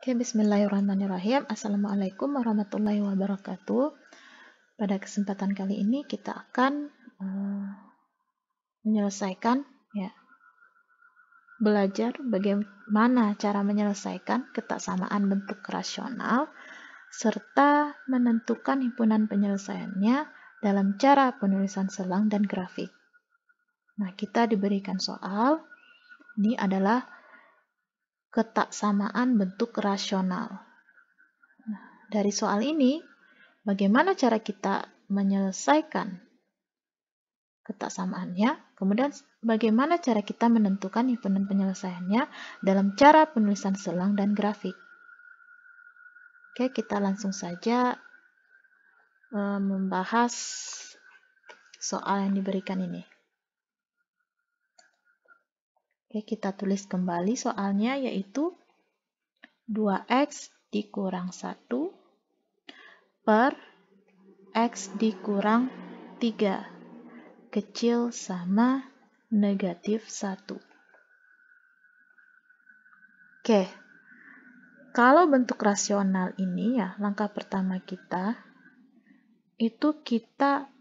Oke, bismillahirrahmanirrahim. Assalamualaikum warahmatullahi wabarakatuh. Pada kesempatan kali ini kita akan menyelesaikan, belajar bagaimana cara menyelesaikan ketaksamaan bentuk rasional serta menentukan himpunan penyelesaiannya dalam cara penulisan selang dan grafik. Nah, kita diberikan soal, ini adalah ketaksamaan bentuk rasional. Nah, dari soal ini, bagaimana cara kita menyelesaikan ketaksamaannya, kemudian bagaimana cara kita menentukan himpunan penyelesaiannya dalam cara penulisan selang dan grafik. Oke, kita langsung saja membahas soal yang diberikan ini. Oke, kita tulis kembali soalnya, yaitu 2x dikurang 1 per x dikurang 3 kecil sama negatif 1. Oke, kalau bentuk rasional ini ya, langkah pertama kita itu kita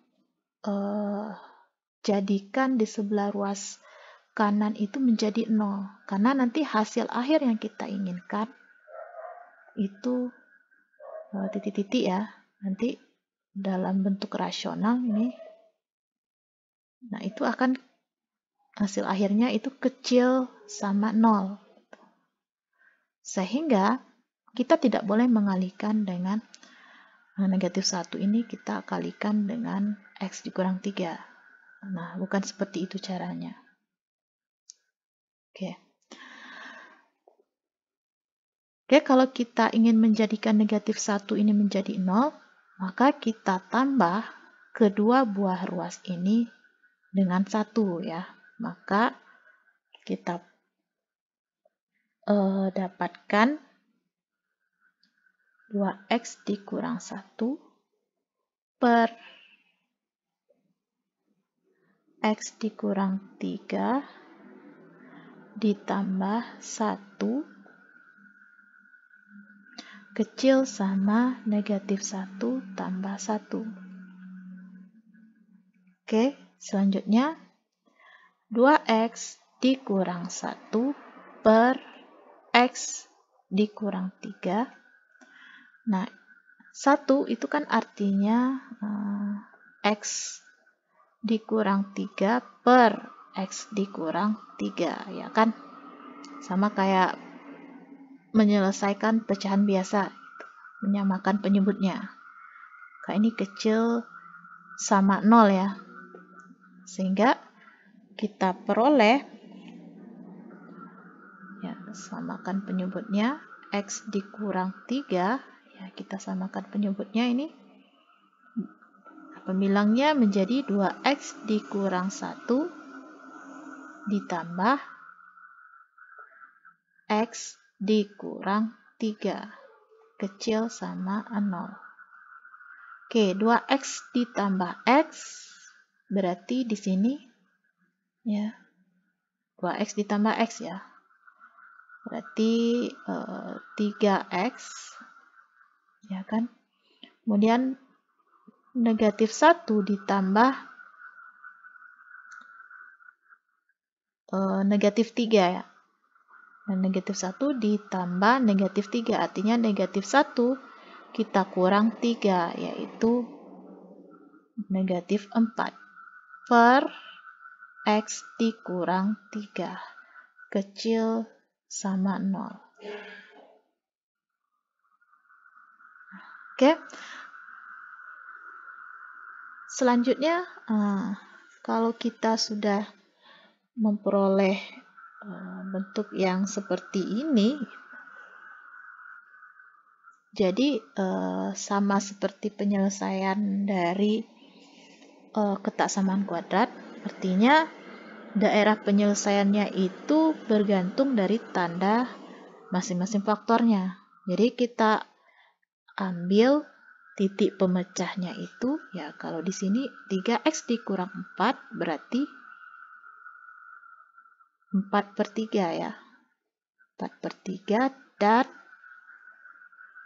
jadikan di sebelah ruas kanan itu menjadi 0, karena nanti hasil akhir yang kita inginkan itu titik-titik ya, nanti dalam bentuk rasional ini, nah itu akan hasil akhirnya itu kecil sama 0, sehingga kita tidak boleh mengalihkan dengan negatif 1 ini, kita kalikan dengan x dikurang 3. Nah, bukan seperti itu caranya. Oke, kalau kita ingin menjadikan negatif 1 ini menjadi 0, maka kita tambah kedua buah ruas ini dengan 1 ya. Maka kita dapatkan 2x dikurang 1 per x dikurang 3 ditambah 1 kecil sama negatif 1 tambah 1. Oke, selanjutnya 2x dikurang 1 per x dikurang 3. Nah, 1 itu kan artinya x dikurang 3 per x dikurang 3, ya kan? Sama kayak menyelesaikan pecahan biasa, menyamakan penyebutnya. Kayak ini kecil sama 0 ya. Sehingga kita peroleh, ya, samakan penyebutnya, x dikurang 3, ya kita samakan penyebutnya ini. Pembilangnya menjadi 2x dikurang 1 ditambah x dikurang 3 kecil sama 0. Oke, 2x ditambah x berarti di sini ya 2x ditambah x ya. Berarti 3x ya kan? Kemudian negatif 1 ditambah negatif 3 ya. Dan negatif 1 ditambah negatif 3, artinya negatif 1 kita kurang 3, yaitu negatif 4 per x dikurang 3 kecil sama 0. Oke. Selanjutnya, kalau kita sudah memperoleh bentuk yang seperti ini, jadi sama seperti penyelesaian dari ketaksamaan kuadrat, artinya daerah penyelesaiannya itu bergantung dari tanda masing-masing faktornya. Jadi kita ambil titik pemecahnya itu, ya kalau di sini 3x dikurang 4 berarti 4/3 ya. 4/3 dan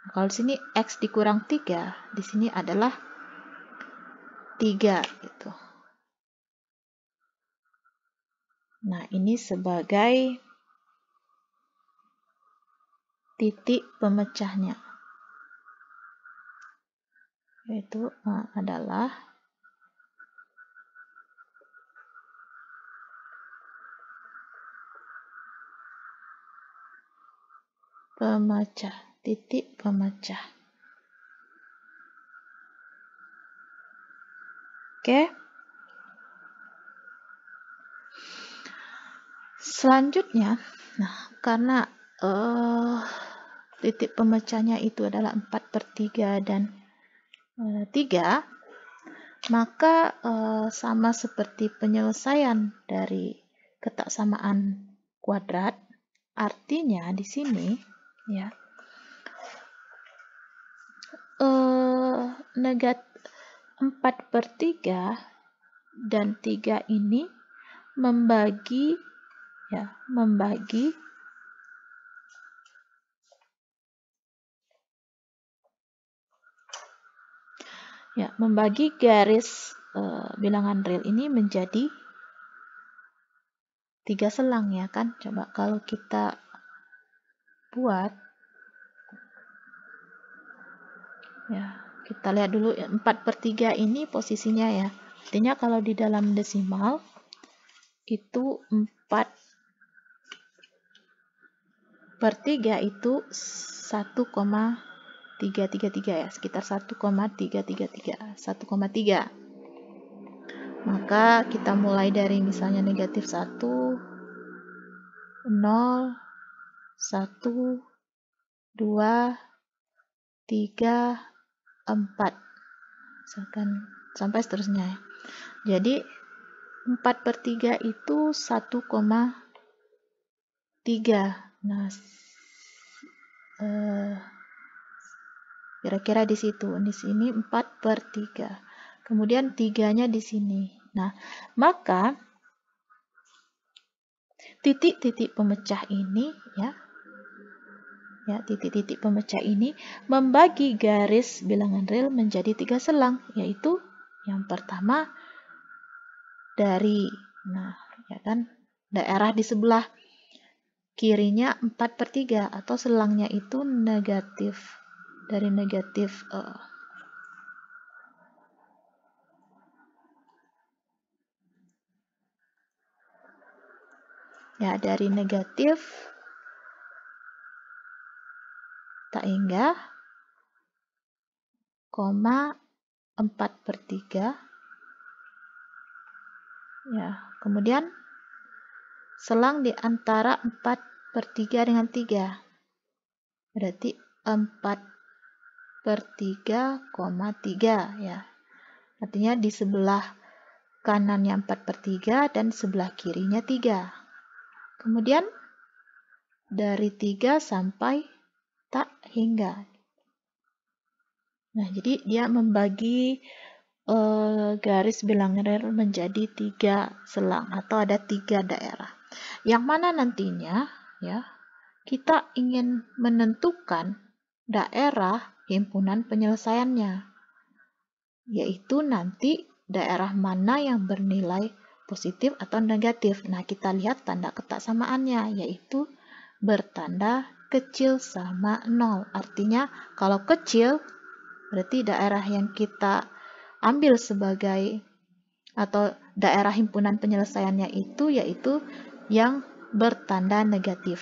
Kalau di sini X dikurang 3, di sini adalah 3 gitu. Nah, ini sebagai titik pemecahnya. Yaitu adalah pemecah, titik pemecah. Oke. Selanjutnya, nah karena titik pemecahnya itu adalah 4/3 dan 3, maka sama seperti penyelesaian dari ketaksamaan kuadrat, artinya di sini ya negatif 4/3 dan 3 ini membagi garis bilangan real ini menjadi 3 selang ya kan. Coba kalau kita buat ya, kita lihat dulu 4/3 ini posisinya ya. Artinya kalau di dalam desimal itu 4/3 itu 1,333 ya, sekitar 1,333, 1,3. Maka kita mulai dari misalnya negatif 1, 0, 1, 2, 3, 4. Misalkan sampai seterusnya ya. Jadi 4/3 itu 1,3. Nah, kira-kira di situ. Di sini 4/3. Kemudian 3-nya di sini. Nah, maka titik-titik pemecah ini ya, titik-titik pemecah ini membagi garis bilangan real menjadi 3 selang, yaitu yang pertama dari daerah di sebelah kirinya 4/3 atau selangnya itu negatif, dari negatif dari negatif tak hingga 4/3 ya. Kemudian selang di antara 4/3 dengan 3. Berarti 4/3,3 ya. Artinya di sebelah kanannya 4/3 dan sebelah kirinya 3. Kemudian dari 3 sampai tak hingga. Nah, jadi dia membagi garis bilangan real menjadi 3 selang atau ada 3 daerah. Yang mana nantinya ya kita ingin menentukan daerah himpunan penyelesaiannya, yaitu nanti daerah mana yang bernilai positif atau negatif. Nah, kita lihat tanda ketaksamaannya, yaitu bertanda kecil sama 0. Artinya kalau kecil berarti daerah yang kita ambil sebagai atau daerah himpunan penyelesaiannya itu yaitu yang bertanda negatif.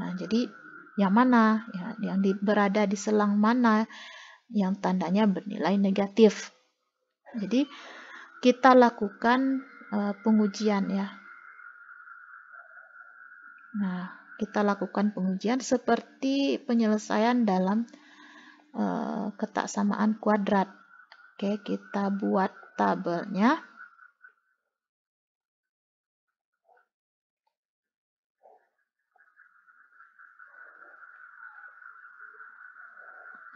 Nah, jadi yang mana ya, yang berada di selang mana yang tandanya bernilai negatif. Jadi kita lakukan pengujian ya. Nah, kita lakukan pengujian seperti penyelesaian dalam ketaksamaan kuadrat. Oke, kita buat tabelnya.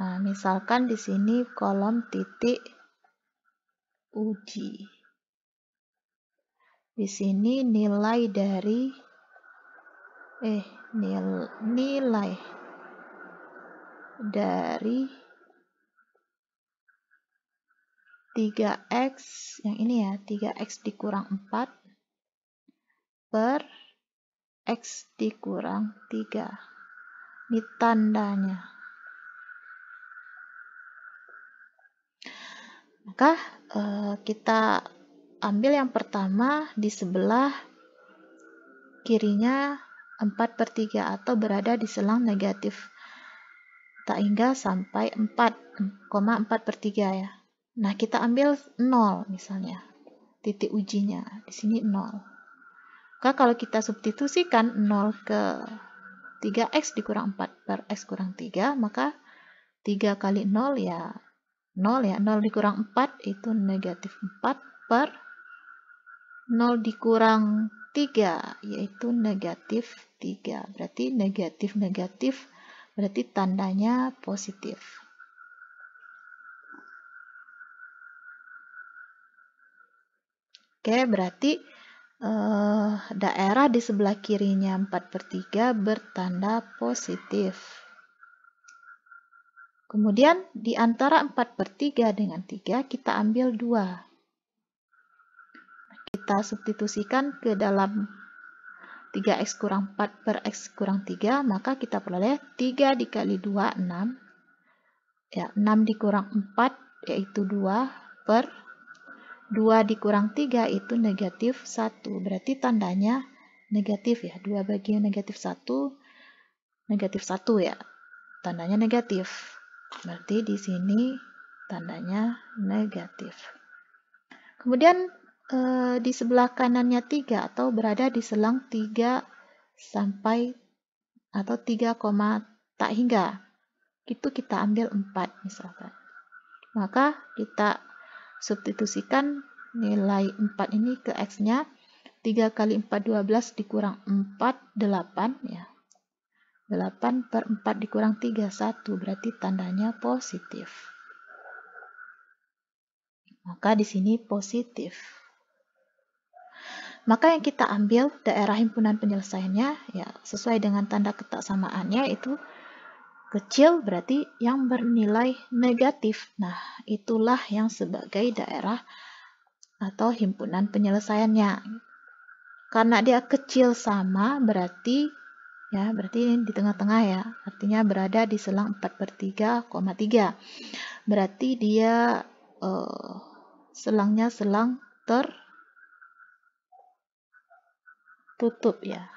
Nah, misalkan di sini kolom titik uji. Di sini nilai dari nilai dari 3x, yang ini ya, 3x dikurang 4 per x dikurang 3. Ini tandanya. Maka kita ambil yang pertama di sebelah kirinya 4/3 atau berada di selang negatif tak hingga sampai 4,4/3 ya. Nah, kita ambil 0 misalnya. Titik ujinya di sini 0. Maka kalau kita substitusikan 0 ke 3x dikurang 4 per x kurang 3, maka 3 kali 0 ya 0 ya. 0 dikurang 4 itu negatif 4 per 0 dikurang 3 yaitu negatif 3. Berarti negatif berarti tandanya positif. Oke, berarti daerah di sebelah kirinya 4/3 bertanda positif. Kemudian di antara 4/3 dengan 3 kita ambil 2. Kita substitusikan ke dalam 3x kurang 4 per x kurang 3, maka kita peroleh 3 dikali 2, 6. Ya, 6 dikurang 4 yaitu 2 per 2 dikurang 3 itu negatif 1. Berarti tandanya negatif ya. 2 bagi negatif 1, negatif 1 ya. Tandanya negatif. Berarti di sini tandanya negatif. Kemudian di sebelah kanannya 3 atau berada di selang 3 sampai atau 3, tak hingga. Itu kita ambil 4 misalkan. Maka kita substitusikan nilai 4 ini ke x-nya. 3 kali 4, 12 dikurang 4, 8 ya. 8 per 4 dikurang 3, 1. Berarti tandanya positif. Maka di sini positif. Maka yang kita ambil daerah himpunan penyelesaiannya ya sesuai dengan tanda ketaksamaannya itu kecil berarti yang bernilai negatif. Nah, itulah yang sebagai daerah atau himpunan penyelesaiannya. Karena dia kecil sama berarti ini di tengah-tengah ya. Artinya berada di selang 4/3,3. Berarti dia selangnya selang tertutup ya.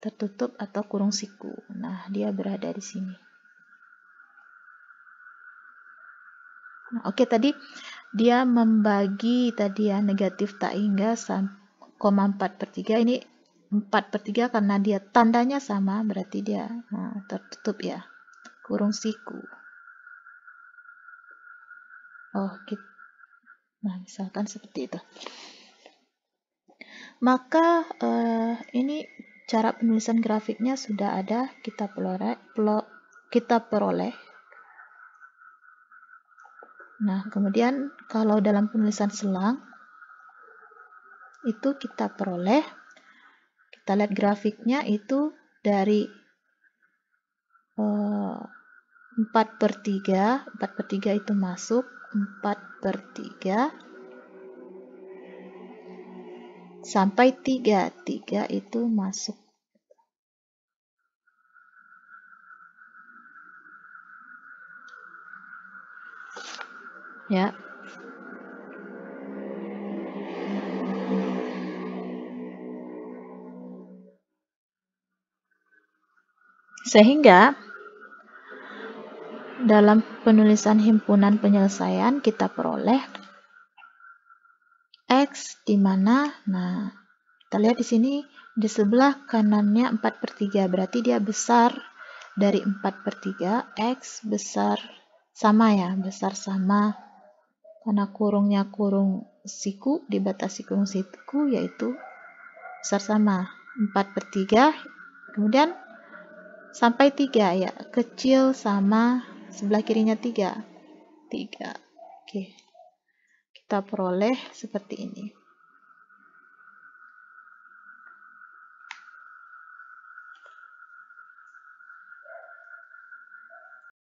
Tertutup atau kurung siku. Nah, dia berada di sini. Nah, oke, tadi dia membagi tadi ya negatif tak hingga 4/3. Ini 4/3 karena dia tandanya sama, berarti dia tertutup ya. Kurung siku. Nah, misalkan seperti itu. Maka ini cara penulisan grafiknya sudah ada, kita peroleh. Nah, kemudian kalau dalam penulisan selang itu kita peroleh, kita lihat grafiknya itu dari 4/3 itu masuk, 4/3 sampai 3 itu masuk. Ya. Sehingga dalam penulisan himpunan penyelesaian kita peroleh X di mana, nah kita lihat di sini di sebelah kanannya 4/3 berarti dia besar dari 4/3, X besar sama ya, besar sama karena kurungnya kurung siku, dibatasi kurung siku yaitu besar sama 4/3, kemudian sampai 3 ya, kecil sama sebelah kirinya 3. Oke. Kita peroleh seperti ini.